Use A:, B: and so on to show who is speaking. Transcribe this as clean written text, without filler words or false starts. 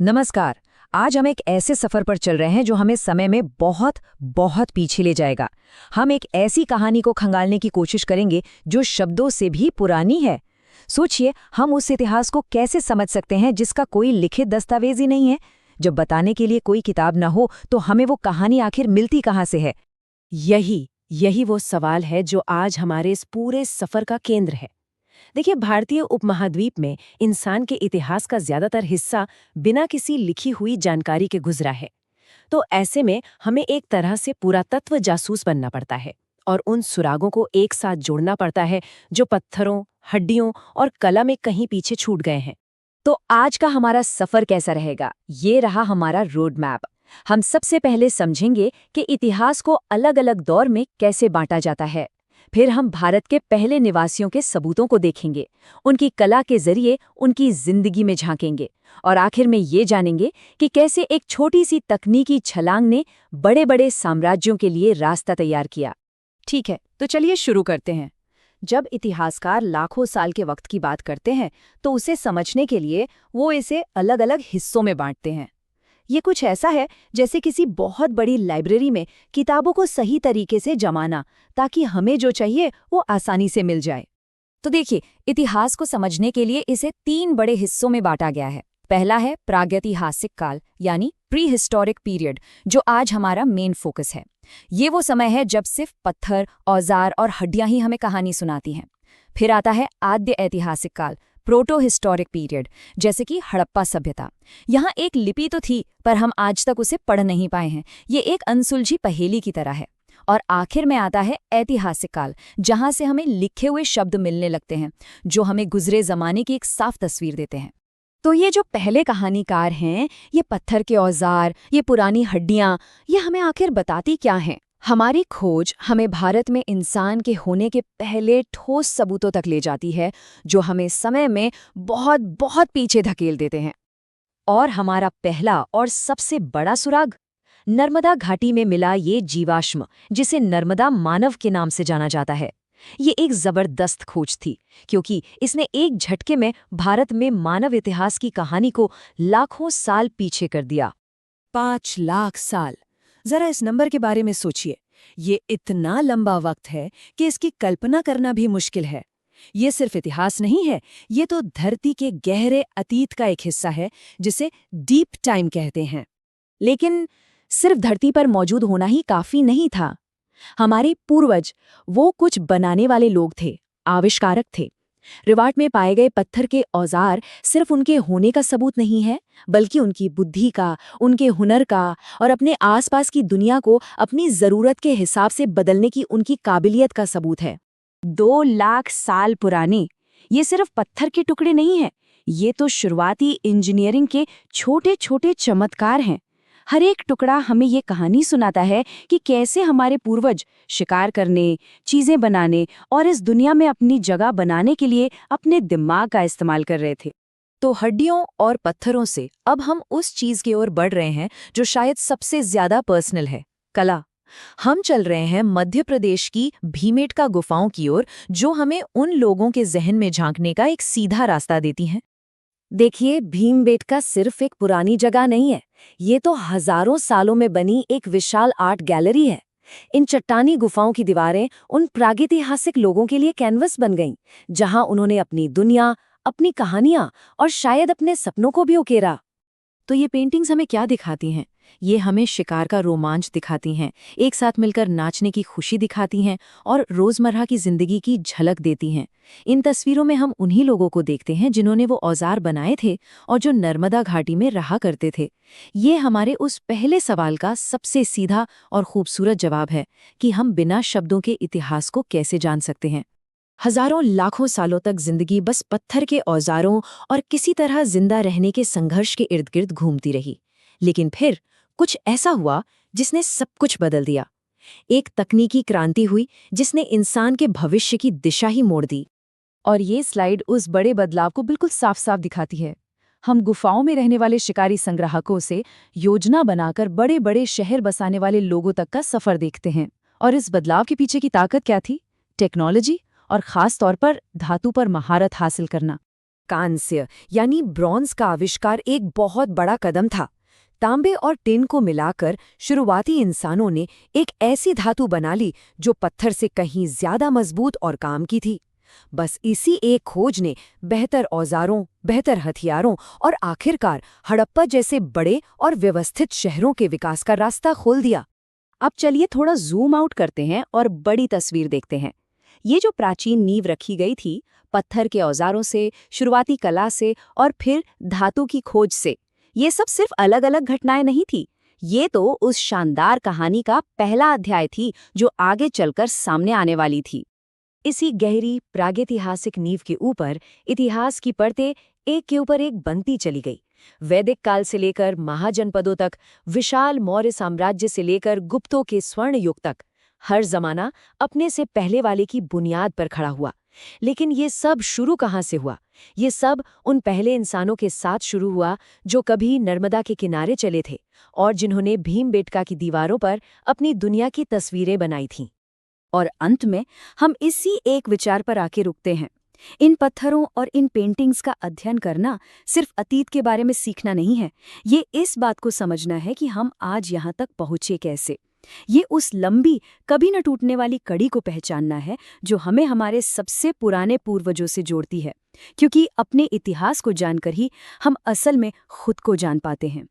A: नमस्कार। आज हम एक ऐसे सफर पर चल रहे हैं जो हमें समय में बहुत बहुत पीछे ले जाएगा। हम एक ऐसी कहानी को खंगालने की कोशिश करेंगे जो शब्दों से भी पुरानी है। सोचिए, हम उस इतिहास को कैसे समझ सकते हैं जिसका कोई लिखित दस्तावेज ही नहीं है। जब बताने के लिए कोई किताब न हो तो हमें वो कहानी आखिर मिलती कहाँ से है?
B: यही यही वो सवाल है जो आज हमारे इस पूरे सफर का केंद्र है। देखिए, भारतीय उपमहाद्वीप में इंसान के इतिहास का ज्यादातर हिस्सा बिना किसी लिखी हुई जानकारी के गुजरा है। तो ऐसे में हमें एक तरह से पुरातत्व जासूस बनना पड़ता है और उन सुरागों को एक साथ जोड़ना पड़ता है जो पत्थरों, हड्डियों और कला में कहीं पीछे छूट गए हैं।
A: तो आज का हमारा सफर कैसा रहेगा? ये रहा हमारा रोड मैप। हम सबसे पहले समझेंगे कि इतिहास को अलग अलग दौर में कैसे बांटा जाता है। फिर हम भारत के पहले निवासियों के सबूतों को देखेंगे, उनकी कला के जरिए उनकी जिंदगी में झांकेंगे और आखिर में ये जानेंगे कि कैसे एक छोटी सी तकनीकी छलांग ने बड़े बड़े साम्राज्यों के लिए रास्ता तैयार किया।
B: ठीक है, तो चलिए शुरू करते हैं। जब इतिहासकार लाखों साल के वक्त की बात करते हैं तो उसे समझने के लिए वो इसे अलग अलग हिस्सों में बांटते हैं। ये कुछ ऐसा है जैसे किसी बहुत बड़ी लाइब्रेरी में किताबों को सही तरीके से जमाना, ताकि हमें जो चाहिए वो आसानी से मिल जाए।
A: तो देखिए, इतिहास को समझने के लिए इसे 3 बड़े हिस्सों में बांटा गया है। पहला है प्रागैतिहासिक काल, यानी प्री हिस्टोरिक पीरियड, जो आज हमारा मेन फोकस है। ये वो समय है जब सिर्फ पत्थर, औजार और हड्डियां ही हमें कहानी सुनाती हैं। फिर आता है आद्य ऐतिहासिक काल, प्रोटो हिस्टोरिक पीरियड, जैसे कि हड़प्पा सभ्यता। यहाँ एक लिपि तो थी, पर हम आज तक उसे पढ़ नहीं पाए हैं। ये एक अनसुलझी पहेली की तरह है। और आखिर में आता है ऐतिहासिक काल, जहाँ से हमें लिखे हुए शब्द मिलने लगते हैं, जो हमें गुजरे जमाने की एक साफ तस्वीर देते हैं। तो ये जो पहले कहानीकार हैं, ये पत्थर के औजार, ये पुरानी हड्डियां, ये हमें आखिर बताती क्या हैं? हमारी खोज हमें भारत में इंसान के होने के पहले ठोस सबूतों तक ले जाती है, जो हमें समय में बहुत बहुत पीछे धकेल देते हैं। और हमारा पहला और सबसे बड़ा सुराग नर्मदा घाटी में मिला ये जीवाश्म, जिसे नर्मदा मानव के नाम से जाना जाता है। ये एक जबरदस्त खोज थी, क्योंकि इसने एक झटके में भारत में मानव इतिहास की कहानी को लाखों साल पीछे कर दिया।
B: 5 लाख साल! जरा इस नंबर के बारे में सोचिए। ये इतना लंबा वक्त है कि इसकी कल्पना करना भी मुश्किल है। ये सिर्फ इतिहास नहीं है, ये तो धरती के गहरे अतीत का एक हिस्सा है, जिसे डीप टाइम कहते हैं।
A: लेकिन सिर्फ धरती पर मौजूद होना ही काफी नहीं था। हमारे पूर्वज वो कुछ बनाने वाले लोग थे, आविष्कारक थे। रिवाट में पाए गए पत्थर के औजार सिर्फ उनके होने का सबूत नहीं है, बल्कि उनकी बुद्धि का, उनके हुनर का और अपने आसपास की दुनिया को अपनी जरूरत के हिसाब से बदलने की उनकी काबिलियत का सबूत है। 2 लाख साल पुराने ये सिर्फ पत्थर के टुकड़े नहीं हैं, ये तो शुरुआती इंजीनियरिंग के छोटे छोटे चमत्कार हैं। हर एक टुकड़ा हमें ये कहानी सुनाता है कि कैसे हमारे पूर्वज शिकार करने, चीजें बनाने और इस दुनिया में अपनी जगह बनाने के लिए अपने दिमाग का इस्तेमाल कर रहे थे। तो हड्डियों और पत्थरों से अब हम उस चीज की ओर बढ़ रहे हैं जो शायद सबसे ज्यादा पर्सनल है, कला। हम चल रहे हैं मध्य प्रदेश की भीमबेटका गुफाओं की ओर, जो हमें उन लोगों के जहन में झांकने का एक सीधा रास्ता देती हैं। देखिए, भीमबेटका सिर्फ एक पुरानी जगह नहीं है, ये तो हजारों सालों में बनी एक विशाल आर्ट गैलरी है। इन चट्टानी गुफाओं की दीवारें उन प्रागैतिहासिक लोगों के लिए कैनवस बन गईं, जहां उन्होंने अपनी दुनिया, अपनी कहानियां और शायद अपने सपनों को भी उकेरा। तो ये पेंटिंग्स हमें क्या दिखाती हैं? ये हमें शिकार का रोमांच दिखाती हैं, एक साथ मिलकर नाचने की खुशी दिखाती हैं और रोजमर्रा की जिंदगी की झलक देती हैं। इन तस्वीरों में हम उन्हीं लोगों को देखते हैं जिन्होंने वो औजार बनाए थे और जो नर्मदा घाटी में रहा करते थे। ये हमारे उस पहले सवाल का सबसे सीधा और खूबसूरत जवाब है कि हम बिना शब्दों के इतिहास को कैसे जान सकते हैं। हजारों लाखों सालों तक जिंदगी बस पत्थर के औजारों और किसी तरह जिंदा रहने के संघर्ष के इर्द गिर्द घूमती रही। लेकिन फिर कुछ ऐसा हुआ जिसने सब कुछ बदल दिया। एक तकनीकी क्रांति हुई जिसने इंसान के भविष्य की दिशा ही मोड़ दी। और ये स्लाइड उस बड़े बदलाव को बिल्कुल साफ साफ दिखाती है। हम गुफाओं में रहने वाले शिकारी संग्राहकों से योजना बनाकर बड़े बड़े शहर बसाने वाले लोगों तक का सफर देखते हैं। और इस बदलाव के पीछे की ताकत क्या थी? टेक्नोलॉजी और खास तौर पर धातु पर महारत हासिल करना।
B: कांस्य यानी ब्रॉन्ज का आविष्कार एक बहुत बड़ा कदम था। तांबे और टिन को मिलाकर शुरुआती इंसानों ने एक ऐसी धातु बना ली जो पत्थर से कहीं ज्यादा मजबूत और काम की थी। बस इसी एक खोज ने बेहतर औजारों, बेहतर हथियारों और आखिरकार हड़प्पा जैसे बड़े और व्यवस्थित शहरों के विकास का रास्ता खोल दिया।
A: अब चलिए थोड़ा जूम आउट करते हैं और बड़ी तस्वीर देखते हैं। ये जो प्राचीन नींव रखी गई थी, पत्थर के औजारों से, शुरुआती कला से और फिर धातु की खोज से, ये सब सिर्फ अलग-अलग घटनाएं नहीं थी। ये तो उस शानदार कहानी का पहला अध्याय थी जो आगे चलकर सामने आने वाली थी। इसी गहरी प्रागैतिहासिक नींव के ऊपर इतिहास की परतें एक के ऊपर एक बनती चली गई। वैदिक काल से लेकर महाजनपदों तक, विशाल मौर्य साम्राज्य से लेकर गुप्तों के स्वर्ण युग तक, हर जमाना अपने से पहले वाले की बुनियाद पर खड़ा हुआ। लेकिन ये सब शुरू कहाँ से हुआ? ये सब उन पहले इंसानों के साथ शुरू हुआ जो कभी नर्मदा के किनारे चले थे और जिन्होंने भीमबेटका की दीवारों पर अपनी दुनिया की तस्वीरें बनाई थीं।
B: और अंत में हम इसी एक विचार पर आके रुकते हैं। इन पत्थरों और इन पेंटिंग्स का अध्ययन करना सिर्फ अतीत के बारे में सीखना नहीं है, ये इस बात को समझना है कि हम आज यहाँ तक पहुँचे कैसे। ये उस लंबी, कभी न टूटने वाली कड़ी को पहचानना है जो हमें हमारे सबसे पुराने पूर्वजों से जोड़ती है, क्योंकि अपने इतिहास को जानकर ही हम असल में खुद को जान पाते हैं।